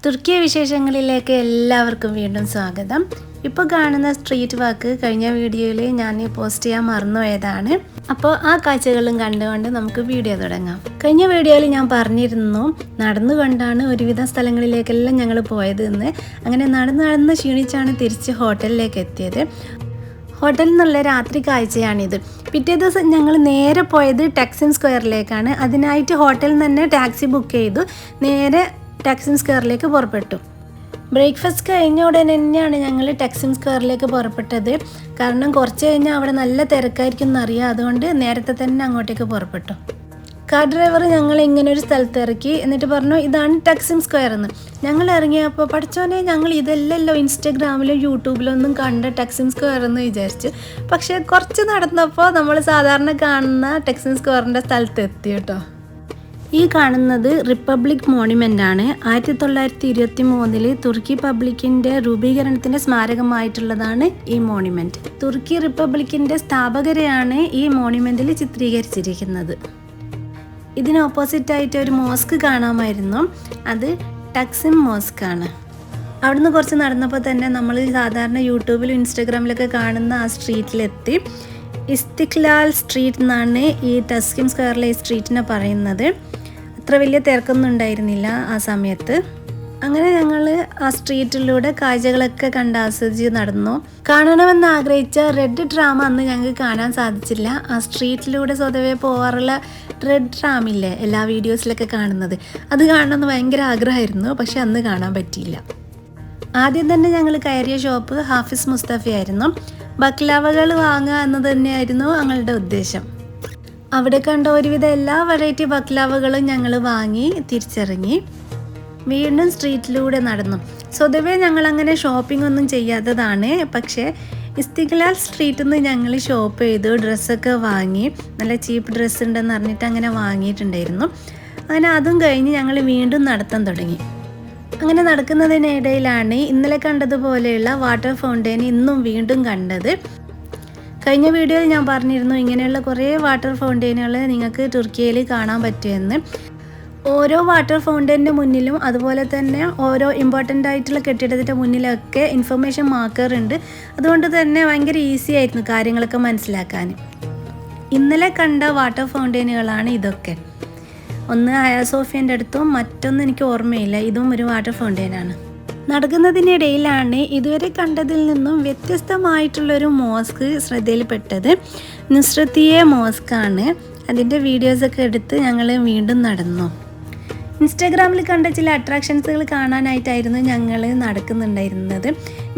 തുർക്കി വിശേഷങ്ങളിലേക്ക് എല്ലാവർക്കും വീണ്ടും സ്വാഗതം. ഇപ്പോൾ കാണുന്ന സ്ട്രീറ്റ് വാക്ക് കഴിഞ്ഞ വീഡിയോയിൽ ഞാൻ പോസ്റ്റ് ചെയ്യാൻ മറന്നുപോയതാണ്. അപ്പോൾ ആ കാഴ്ചകളും കണ്ടുകൊണ്ട് നമുക്ക് വീഡിയോ തുടങ്ങാം. കഴിഞ്ഞ വീഡിയോയിൽ ഞാൻ പറഞ്ഞിരുന്നു നടന്നുകൊണ്ടാണ് ഒരുവിധ സ്ഥലങ്ങളിലേക്കെല്ലാം ഞങ്ങൾ പോയത് എന്ന്. അങ്ങനെ നടന്ന് ക്ഷീണിച്ചാണ് തിരിച്ച് ഹോട്ടലിലേക്ക് എത്തിയത്. ഹോട്ടലിൽ നിന്നുള്ള രാത്രി കാഴ്ചയാണിത്. പിറ്റേ ദിവസം ഞങ്ങൾ നേരെ പോയത് ടാക്സിം സ്ക്വയറിലേക്കാണ്. അതിനായിട്ട് ഹോട്ടലിൽ തന്നെ ടാക്സി ബുക്ക് ചെയ്തു നേരെ ടാക്സിം സ്ക്വയറിലേക്ക് പുറപ്പെട്ടു. ബ്രേക്ക്ഫാസ്റ്റ് കഴിഞ്ഞ ഉടനെ തന്നെയാണ് ഞങ്ങൾ ടാക്സിം സ്ക്വയറിലേക്ക് പുറപ്പെട്ടത്. കാരണം കുറച്ച് കഴിഞ്ഞാൽ അവിടെ നല്ല തിരക്കായിരിക്കും എന്നറിയാം. അതുകൊണ്ട് നേരത്തെ തന്നെ അങ്ങോട്ടേക്ക് പുറപ്പെട്ടു. കാർ ഡ്രൈവർ ഞങ്ങൾ ഇങ്ങനെ ഒരു സ്ഥലത്ത് ഇറക്കി. എന്നിട്ട് പറഞ്ഞു ഇതാണ് ടാക്സിം സ്ക്വയർ എന്ന്. ഞങ്ങൾ ഇറങ്ങിയപ്പോൾ പഠിച്ചോനെ ഞങ്ങൾ ഇതെല്ലല്ലോ ഇൻസ്റ്റഗ്രാമിലും യൂട്യൂബിലൊന്നും കണ്ട ടാക്സിം സ്ക്വയർ എന്ന് വിചാരിച്ചു. പക്ഷേ കുറച്ച് നടന്നപ്പോൾ നമ്മൾ സാധാരണ കാണുന്ന ടാക്സിം സ്ക്വയറിൻ്റെ സ്ഥലത്ത് എത്തി കേട്ടോ. ഈ കാണുന്നത് റിപ്പബ്ലിക് മോണുമെൻ്റ് ആണ്. 1923 തുർക്കി പബ്ലിക്കിൻ്റെ രൂപീകരണത്തിൻ്റെ സ്മാരകമായിട്ടുള്ളതാണ് ഈ മോണുമെൻറ്റ്. തുർക്കി റിപ്പബ്ലിക്കിൻ്റെ സ്ഥാപകരെയാണ് ഈ മോണുമെൻറ്റിൽ ചിത്രീകരിച്ചിരിക്കുന്നത്. ഇതിന് ഓപ്പോസിറ്റായിട്ട് ഒരു മോസ്ക് കാണാമായിരുന്നു. അത് ടാക്സിം മോസ്ക് ആണ്. അവിടുന്ന് കുറച്ച് നടന്നപ്പോൾ തന്നെ നമ്മൾ സാധാരണ യൂട്യൂബിലും ഇൻസ്റ്റാഗ്രാമിലൊക്കെ കാണുന്ന ആ സ്ട്രീറ്റിലെത്തി. ഇസ്തിക്ലാൽ സ്ട്രീറ്റ് എന്നാണ് ഈ ടാക്സിം സ്ക്വയറിലെ ഈ സ്ട്രീറ്റിനെ പറയുന്നത്. അത്ര വലിയ തിരക്കൊന്നും ഉണ്ടായിരുന്നില്ല ആ സമയത്ത്. അങ്ങനെ ഞങ്ങൾ ആ സ്ട്രീറ്റിലൂടെ കാഴ്ചകളൊക്കെ കണ്ട് ആസ്വദിച്ച് നടന്നു. കാണണമെന്ന് ആഗ്രഹിച്ച റെഡ് ട്രാം അന്ന് ഞങ്ങൾക്ക് കാണാൻ സാധിച്ചില്ല. ആ സ്ട്രീറ്റിലൂടെ സ്വതവേ പോകാറുള്ള റെഡ് ട്രാമില്ലേ എല്ലാ വീഡിയോസിലൊക്കെ കാണുന്നത്, അത് കാണണമെന്ന് ഭയങ്കര ആഗ്രഹമായിരുന്നു. പക്ഷെ അന്ന് കാണാൻ പറ്റിയില്ല. ആദ്യം തന്നെ ഞങ്ങൾ കയറിയ ഷോപ്പ് ഹാഫിസ് മുസ്തഫയായിരുന്നു. ബക്ലാവകൾ വാങ്ങുക എന്നത് തന്നെയായിരുന്നു ഞങ്ങളുടെ ഉദ്ദേശം. അവിടെ കണ്ട ഒരുവിധ എല്ലാ വെറൈറ്റി ബക്ലാവകളും ഞങ്ങൾ വാങ്ങി തിരിച്ചിറങ്ങി. വീണ്ടും സ്ട്രീറ്റിലൂടെ നടന്നു. സ്വതവേ ഞങ്ങളങ്ങനെ ഷോപ്പിംഗ് ഒന്നും ചെയ്യാത്തതാണ്. പക്ഷേ ഇസ്തിക്ലാൽ സ്ട്രീറ്റിൽ നിന്ന് ഞങ്ങൾ ഷോപ്പ് ചെയ്തു. ഡ്രസ്സൊക്കെ വാങ്ങി. നല്ല ചീപ്പ് ഡ്രസ്സ് ഉണ്ടെന്ന് പറഞ്ഞിട്ട് അങ്ങനെ വാങ്ങിയിട്ടുണ്ടായിരുന്നു. അങ്ങനെ അതും കഴിഞ്ഞ് ഞങ്ങൾ വീണ്ടും നടത്താൻ തുടങ്ങി. അങ്ങനെ നടക്കുന്നതിനിടയിലാണ് ഇന്നലെ കണ്ടതുപോലെയുള്ള വാട്ടർ ഫൗണ്ടെയിൻ ഇന്നും വീണ്ടും കണ്ടത്. കഴിഞ്ഞ വീഡിയോയിൽ ഞാൻ പറഞ്ഞിരുന്നു ഇങ്ങനെയുള്ള കുറേ വാട്ടർ ഫൗണ്ടെയിനുകൾ നിങ്ങൾക്ക് തുർക്കിയയിൽ കാണാൻ പറ്റുമെന്ന്. ഓരോ വാട്ടർ ഫൗണ്ടെയിൻ്റെ മുന്നിലും അതുപോലെ തന്നെ ഓരോ ഇമ്പോർട്ടൻ്റ് ആയിട്ടുള്ള കെട്ടിടത്തിൻ്റെ മുന്നിലൊക്കെ ഇൻഫർമേഷൻ മാർക്കർ ഉണ്ട്. അതുകൊണ്ട് തന്നെ ഭയങ്കര ഈസി ആയിരുന്നു കാര്യങ്ങളൊക്കെ മനസ്സിലാക്കാൻ. ഇന്നലെ കണ്ട വാട്ടർ ഫൗണ്ടെയിനുകളാണ് ഇതൊക്കെ. ഒന്ന് ഹയ സോഫിയൻ്റെ അടുത്തും മറ്റൊന്നും എനിക്ക് ഓർമ്മയില്ല. ഇതും ഒരു വാട്ടർ ഫൗണ്ടെയിനാണ്. നടക്കുന്നതിനിടയിലാണ് ഇതുവരെ കണ്ടതിൽ നിന്നും വ്യത്യസ്തമായിട്ടുള്ളൊരു മോസ്ക് ശ്രദ്ധയിൽപ്പെട്ടത്. നുസ്രത്തിയെ മോസ്കാണ്. അതിൻ്റെ വീഡിയോസൊക്കെ എടുത്ത് ഞങ്ങൾ വീണ്ടും നടന്നു. ഇൻസ്റ്റാഗ്രാമിൽ കണ്ട ചില അട്രാക്ഷൻസുകൾ കാണാനായിട്ടായിരുന്നു ഞങ്ങൾ നടക്കുന്നുണ്ടായിരുന്നത്.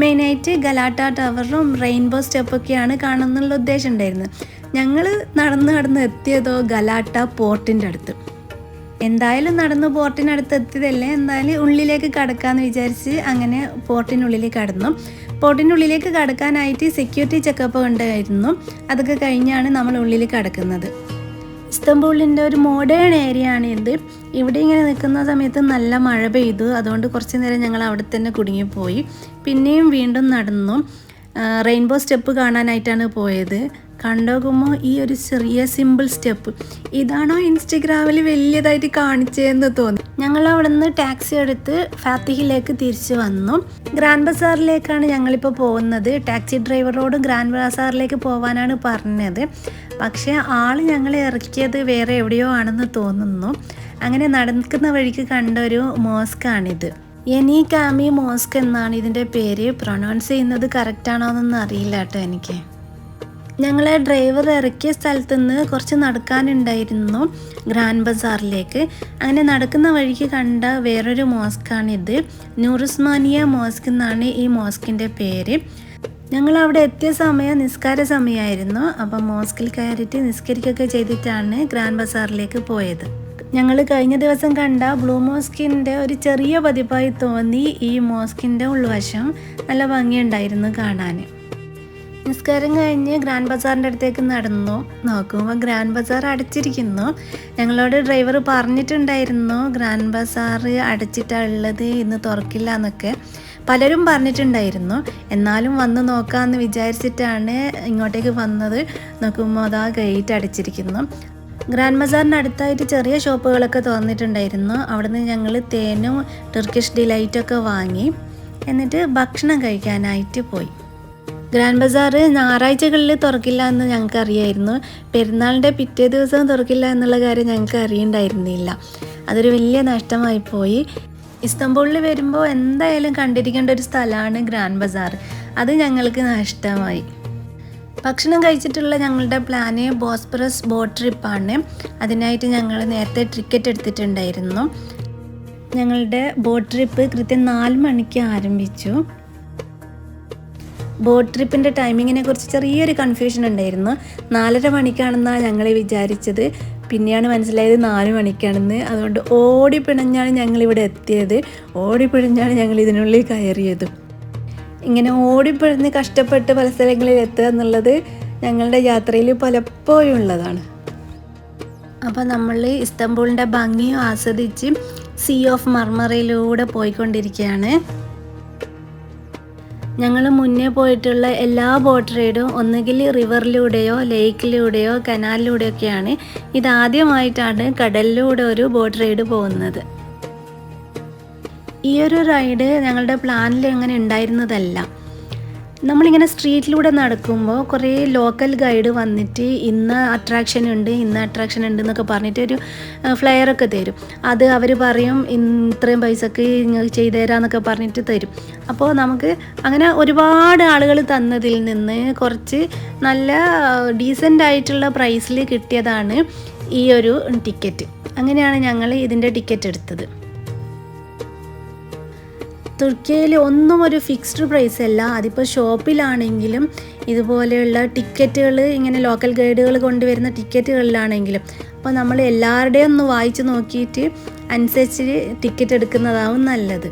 മെയിനായിട്ട് ഗലാട്ട ടവറും റെയിൻബോ സ്റ്റെപ്പൊക്കെയാണ് കാണുന്നുള്ള ഉദ്ദേശം ഉണ്ടായിരുന്നത്. ഞങ്ങൾ നടന്ന് എത്തിയതോ ഗലാട്ട പോർട്ടിൻ്റെ അടുത്ത്. എന്തായാലും നടന്ന് പോർട്ടിനടുത്ത് എത്തിയതല്ലേ, എന്തായാലും ഉള്ളിലേക്ക് കടക്കാമെന്ന് വിചാരിച്ച് അങ്ങനെ പോർട്ടിനുള്ളിലേക്ക് കടന്നു. പോർട്ടിനുള്ളിലേക്ക് കടക്കാനായിട്ട് സെക്യൂരിറ്റി ചെക്കപ്പ് ഉണ്ടായിരുന്നു. അതൊക്കെ കഴിഞ്ഞാണ് നമ്മൾ ഉള്ളിൽ കടക്കുന്നത്. ഇസ്തംബൂളിൻ്റെ ഒരു മോഡേൺ ഏരിയ ആണ് ഇത്. ഇവിടെ ഇങ്ങനെ നിൽക്കുന്ന സമയത്ത് നല്ല മഴ പെയ്തു. അതുകൊണ്ട് കുറച്ച് നേരം ഞങ്ങൾ അവിടെ തന്നെ കുടുങ്ങിപ്പോയി. പിന്നെയും വീണ്ടും നടന്നു. റെയിൻബോ സ്റ്റെപ്പ് കാണാനായിട്ടാണ് പോയത്. കണ്ടോക്കുമ്പോൾ ഈ ഒരു ചെറിയ സിമ്പിൾ സ്റ്റെപ്പ് ഇതാണോ ഇൻസ്റ്റഗ്രാമിൽ വലിയതായിട്ട് കാണിച്ചതെന്ന് തോന്നി. ഞങ്ങൾ അവിടെ നിന്ന് ടാക്സി എടുത്ത് ഫാത്തിഹിലേക്ക് തിരിച്ചു വന്നു. ഗ്രാൻഡ് ബസാറിലേക്കാണ് ഞങ്ങളിപ്പോൾ പോകുന്നത്. ടാക്സി ഡ്രൈവറോട് ഗ്രാൻഡ് ബസാറിലേക്ക് പോകാനാണ് പറഞ്ഞത്. പക്ഷേ ആൾ ഞങ്ങളെ ഇറക്കിയത് വേറെ എവിടെയോ ആണെന്ന് തോന്നുന്നു. അങ്ങനെ നടക്കുന്ന വഴിക്ക് കണ്ട ഒരു മോസ്കാണിത്. എനി കാമി മോസ്ക് എന്നാണ് ഇതിൻ്റെ പേര്. പ്രൊനൗൺസ് ചെയ്യുന്നത് കറക്റ്റാണോ എന്നൊന്നും അറിയില്ല കേട്ടോ എനിക്ക്. ഞങ്ങളെ ഡ്രൈവർ ഇറക്കിയ സ്ഥലത്തു നിന്ന് കുറച്ച് നടക്കാനുണ്ടായിരുന്നു ഗ്രാൻഡ് ബസാറിലേക്ക്. അങ്ങനെ നടക്കുന്ന വഴിക്ക് കണ്ട വേറൊരു മോസ്കാണിത്. നൂറുസ്മാനിയ മോസ്ക് എന്നാണ് ഈ മോസ്കിൻ്റെ പേര്. ഞങ്ങളവിടെ എത്തിയ സമയം നിസ്കാര സമയമായിരുന്നു. അപ്പം മോസ്കിൽ കയറിയിട്ട് നിസ്കരിക്കുകയൊക്കെ ചെയ്തിട്ടാണ് ഗ്രാൻഡ് ബസാറിലേക്ക് പോയത്. ഞങ്ങൾ കഴിഞ്ഞ ദിവസം കണ്ട ബ്ലൂ മോസ്കിൻ്റെ ഒരു ചെറിയ പതിപ്പായി തോന്നി ഈ മോസ്കിൻ്റെ ഉൾവശം. നല്ല ഭംഗിയുണ്ടായിരുന്നു കാണാൻ. നിസ്കാരം കഴിഞ്ഞ് ഗ്രാൻഡ് ബസാറിൻ്റെ അടുത്തേക്ക് നടന്നു. നോക്കുമ്പോൾ ഗ്രാൻഡ് ബസാർ അടച്ചിരിക്കുന്നു. ഞങ്ങളോട് ഡ്രൈവർ പറഞ്ഞിട്ടുണ്ടായിരുന്നു ഗ്രാൻഡ് ബസാർ അടച്ചിട്ടുള്ളത്, ഇന്ന് തുറക്കില്ല എന്നൊക്കെ പലരും പറഞ്ഞിട്ടുണ്ടായിരുന്നു. എന്നാലും വന്ന് നോക്കാമെന്ന് വിചാരിച്ചിട്ടാണ് ഇങ്ങോട്ടേക്ക് വന്നത്. നോക്കുമ്പോൾ അതാ ഗേറ്റ് അടച്ചിരിക്കുന്നു. ഗ്രാൻഡ് ബസാറിനടുത്തായിട്ട് ചെറിയ ഷോപ്പുകളൊക്കെ തുറന്നിട്ടുണ്ടായിരുന്നു. അവിടുന്ന് ഞങ്ങൾ തേനും ടർക്കിഷ് ഡിലൈറ്റൊക്കെ വാങ്ങി എന്നിട്ട് ഭക്ഷണം കഴിക്കാനായിട്ട് പോയി. ഗ്രാൻഡ് ബസാർ ഞായറാഴ്ചകളിൽ തുറക്കില്ല എന്ന് ഞങ്ങൾക്ക് അറിയായിരുന്നു. പെരുന്നാളിൻ്റെ പിറ്റേ ദിവസം തുറക്കില്ല എന്നുള്ള കാര്യം ഞങ്ങൾക്ക് അറിയണ്ടായിരുന്നില്ല. അതൊരു വലിയ നഷ്ടമായി പോയി. ഇസ്താംബൂളിൽ വരുമ്പോൾ എന്തായാലും കണ്ടിരിക്കേണ്ട ഒരു സ്ഥലമാണ് ഗ്രാൻഡ് ബസാർ. അത് ഞങ്ങൾക്ക് നഷ്ടമായി. ഭക്ഷണം കഴിച്ചിട്ടുള്ള ഞങ്ങളുടെ പ്ലാന് ബോസ്പറസ് ബോട്ട് ട്രിപ്പാണ്. അതിനായിട്ട് ഞങ്ങൾ നേരത്തെ ടിക്കറ്റ് എടുത്തിട്ടുണ്ടായിരുന്നു. ഞങ്ങളുടെ ബോട്ട് ട്രിപ്പ് കൃത്യം 4 മണിക്ക് ആരംഭിച്ചു. ബോട്ട് ട്രിപ്പിൻ്റെ ടൈമിങ്ങിനെ കുറിച്ച് ചെറിയൊരു കൺഫ്യൂഷൻ ഉണ്ടായിരുന്നു. 4:30 മണിക്കാണെന്നാണ് ഞങ്ങൾ വിചാരിച്ചത്. പിന്നെയാണ് മനസ്സിലായത് 4 മണിക്കാണെന്ന്. അതുകൊണ്ട് ഓടിപ്പിണഞ്ഞാണ് ഞങ്ങളിവിടെ എത്തിയത്. ഓടിപ്പിണഞ്ഞാണ് ഞങ്ങൾ ഇതിനുള്ളിൽ കയറിയതും. ഇങ്ങനെ ഓടിപ്പിഴഞ്ഞ് കഷ്ടപ്പെട്ട് പല സ്ഥലങ്ങളിൽ എത്തുക എന്നുള്ളത് ഞങ്ങളുടെ യാത്രയിൽ പലപ്പോഴും ഉള്ളതാണ്. അപ്പോൾ നമ്മൾ ഇസ്താംബൂളിൻ്റെ ഭംഗിയും ആസ്വദിച്ച് സീ ഓഫ് മർമറയിലൂടെ പോയിക്കൊണ്ടിരിക്കുകയാണ്. ഞങ്ങൾ മുന്നേ പോയിട്ടുള്ള എല്ലാ ബോട്ട് റൈഡും ഒന്നുകിൽ റിവറിലൂടെയോ ലേക്കിലൂടെയോ കനാലിലൂടെയൊക്കെയാണ്. ഇതാദ്യമായിട്ടാണ് കടലിലൂടെ ഒരു ബോട്ട് റൈഡ് പോകുന്നത്. ഈ ഒരു റൈഡ് ഞങ്ങളുടെ പ്ലാനിൽ അങ്ങനെ ഉണ്ടായിരുന്നതല്ല. നമ്മളിങ്ങനെ സ്ട്രീറ്റിലൂടെ നടക്കുമ്പോൾ കുറേ ലോക്കൽ ഗൈഡ് വന്നിട്ട് ഇന്ന അട്രാക്ഷൻ ഉണ്ട് എന്നൊക്കെ പറഞ്ഞിട്ട് ഒരു ഫ്ലെയറൊക്കെ തരും. അത് അവർ പറയും ഇത്രയും പൈസക്ക് നിങ്ങൾക്ക് ചെയ്തു തരാമെന്നൊക്കെ പറഞ്ഞിട്ട് തരും. അപ്പോൾ നമുക്ക് അങ്ങനെ ഒരുപാട് ആളുകൾ തന്നതിൽ നിന്ന് കുറച്ച് നല്ല ഡീസൻ്റ് ആയിട്ടുള്ള പ്രൈസിൽ കിട്ടിയതാണ് ഈ ഒരു ടിക്കറ്റ്. അങ്ങനെയാണ് ഞങ്ങൾ ഇതിൻ്റെ ടിക്കറ്റ് എടുത്തത്. തുർക്കിയയിൽ ഒന്നും ഒരു ഫിക്സ്ഡ് പ്രൈസ് അല്ല. അതിപ്പോൾ ഷോപ്പിലാണെങ്കിലും ഇതുപോലെയുള്ള ടിക്കറ്റുകൾ ഇങ്ങനെ ലോക്കൽ ഗൈഡുകൾ കൊണ്ടുവരുന്ന ടിക്കറ്റുകളിലാണെങ്കിലും അപ്പോൾ നമ്മൾ എല്ലാവരുടെയും ഒന്ന് വായിച്ച് നോക്കിയിട്ട് അനുസരിച്ച് ടിക്കറ്റ് എടുക്കുന്നതാവും നല്ലത്.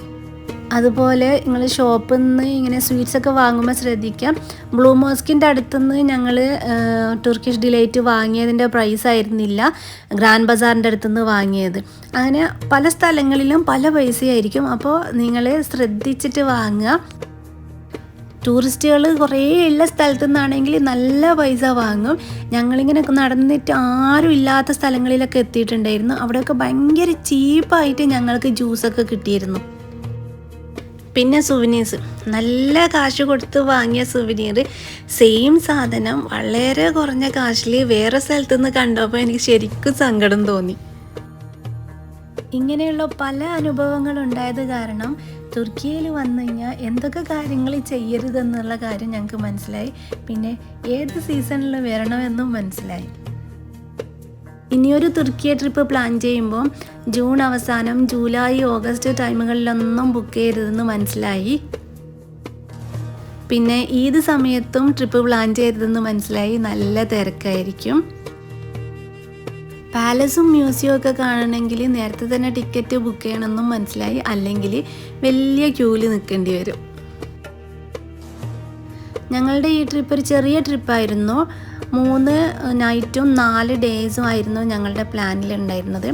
അതുപോലെ നിങ്ങൾ ഷോപ്പിൽ നിന്ന് ഇങ്ങനെ സ്വീറ്റ്സൊക്കെ വാങ്ങുമ്പോൾ ശ്രദ്ധിക്കാം. ബ്ലൂ മോസ്കിൻ്റെ അടുത്തുനിന്ന് ഞങ്ങൾ ടർക്കിഷ് ഡിലൈറ്റ് വാങ്ങിയതിൻ്റെ പ്രൈസ് ആയിരുന്നില്ല ഗ്രാൻഡ് ബസാറിൻ്റെ അടുത്തുനിന്ന് വാങ്ങിയത്. അങ്ങനെ പല സ്ഥലങ്ങളിലും പല പൈസയായിരിക്കും. അപ്പോൾ നിങ്ങൾ ശ്രദ്ധിച്ചിട്ട് വാങ്ങുക. ടൂറിസ്റ്റുകൾ കുറേ ഉള്ള സ്ഥലത്തു നിന്നാണെങ്കിൽ നല്ല പൈസ വാങ്ങും. ഞങ്ങളിങ്ങനെ നടന്നിട്ട് ആരും ഇല്ലാത്ത സ്ഥലങ്ങളിലൊക്കെ എത്തിയിട്ടുണ്ടായിരുന്നു. അവിടെയൊക്കെ ഭയങ്കര ചീപ്പായിട്ട് ഞങ്ങൾക്ക് ജ്യൂസൊക്കെ കിട്ടിയിരുന്നു. പിന്നെ സുവനീർസ്, നല്ല കാശ് കൊടുത്ത് വാങ്ങിയ സുവനീർ സെയിം സാധനം വളരെ കുറഞ്ഞ കാശിൽ വേറെ സ്ഥലത്തുനിന്ന് കണ്ടപ്പോൾ എനിക്ക് ശരിക്കും സങ്കടം തോന്നി. ഇങ്ങനെയുള്ള പല അനുഭവങ്ങളുണ്ടായത് കാരണം തുർക്കിയയിൽ വന്നു കഴിഞ്ഞാൽ എന്തൊക്കെ കാര്യങ്ങൾ ചെയ്യരുതെന്നുള്ള കാര്യം ഞങ്ങൾക്ക് മനസ്സിലായി. പിന്നെ ഏത് സീസണിൽ വരണമെന്നും മനസ്സിലായി. ഇനിയൊരു തുർക്കിയ ട്രിപ്പ് പ്ലാൻ ചെയ്യുമ്പോൾ ജൂൺ അവസാനം ജൂലൈ ഓഗസ്റ്റ് ടൈമുകളിലൊന്നും ബുക്ക് ചെയ്യരുതെന്ന് മനസ്സിലായി. പിന്നെ ഈദ് സമയത്തും ട്രിപ്പ് പ്ലാൻ ചെയ്തതെന്ന് മനസ്സിലായി. നല്ല തിരക്കായിരിക്കും. പാലസും മ്യൂസിയം ഒക്കെ കാണണമെങ്കിൽ നേരത്തെ തന്നെ ടിക്കറ്റ് ബുക്ക് ചെയ്യണമെന്നും മനസ്സിലായി. അല്ലെങ്കിൽ വലിയ ക്യൂവിൽ നിൽക്കേണ്ടി വരും. ഞങ്ങളുടെ ഈ ട്രിപ്പ് ഒരു ചെറിയ ട്രിപ്പായിരുന്നു. 3 നൈറ്റും 4 ഡേയ്സും ആയിരുന്നു ഞങ്ങളുടെ പ്ലാനിലുണ്ടായിരുന്നത്.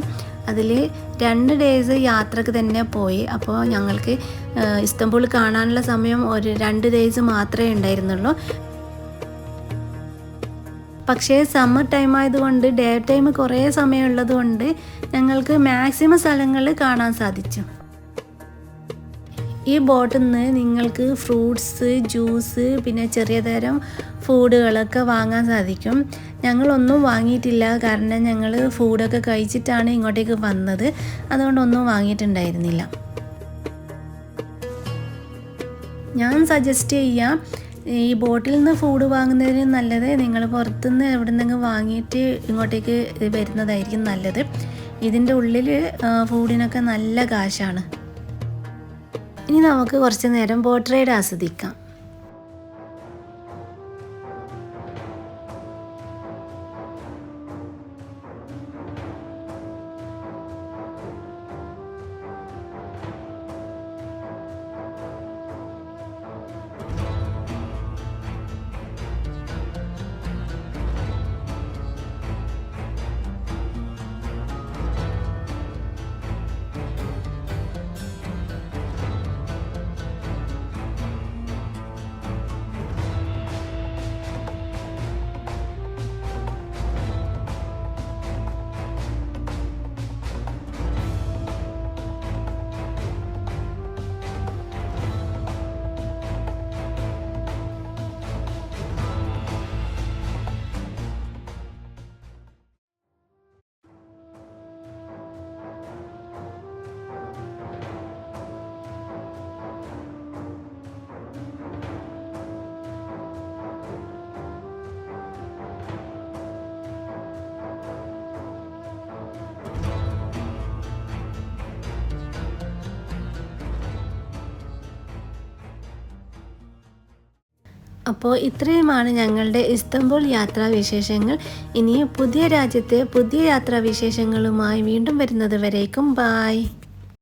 അതിൽ 2 ഡേയ്സ് യാത്രക്ക് തന്നെ പോയി. അപ്പോൾ ഞങ്ങൾക്ക് ഇസ്താംബൂൾ കാണാനുള്ള സമയം ഒരു 2 ഡേയ്സ് മാത്രമേ ഉണ്ടായിരുന്നുള്ളൂ. പക്ഷേ സമ്മർ ടൈം ആയതുകൊണ്ട് ഡേ ടൈം കുറേ സമയമുള്ളത് കൊണ്ട് ഞങ്ങൾക്ക് മാക്സിമം സ്ഥലങ്ങൾ കാണാൻ സാധിച്ചു. ഈ ബോട്ടിൽ നിന്ന് നിങ്ങൾക്ക് ഫ്രൂട്ട്സ്, ജ്യൂസ്, പിന്നെ ചെറിയ തരം ഫുഡുകളൊക്കെ വാങ്ങാൻ സാധിക്കും. ഞങ്ങളൊന്നും വാങ്ങിയിട്ടില്ല. കാരണം ഞങ്ങൾ ഫുഡൊക്കെ കഴിച്ചിട്ടാണ് ഇങ്ങോട്ടേക്ക് വന്നത്. അതുകൊണ്ടൊന്നും വാങ്ങിയിട്ടുണ്ടായിരുന്നില്ല. ഞാൻ സജസ്റ്റ് ചെയ്യാം, ഈ ബോട്ടിൽ നിന്ന് ഫുഡ് വാങ്ങുന്നതിന് നല്ലത് നിങ്ങൾ പുറത്തുനിന്ന് എവിടെ നിന്നെങ്കിലും വാങ്ങിയിട്ട് ഇങ്ങോട്ടേക്ക് വരുന്നതായിരിക്കും നല്ലത്. ഇതിൻ്റെ ഉള്ളിൽ ഫുഡിനൊക്കെ നല്ല കാശാണ്. ഇനി നമുക്ക് കുറച്ച് നേരം ബോട്ട് റൈഡ് ആസ്വദിക്കാം. അപ്പോൾ ഇത്രയുമാണ് ഞങ്ങളുടെ ഇസ്താംബുൾ യാത്രാ വിശേഷങ്ങൾ. ഇനി പുതിയ രാജ്യത്തെ പുതിയ യാത്രാ വിശേഷങ്ങളുമായി വീണ്ടും വരുന്നത് വരേക്കും ബായ്.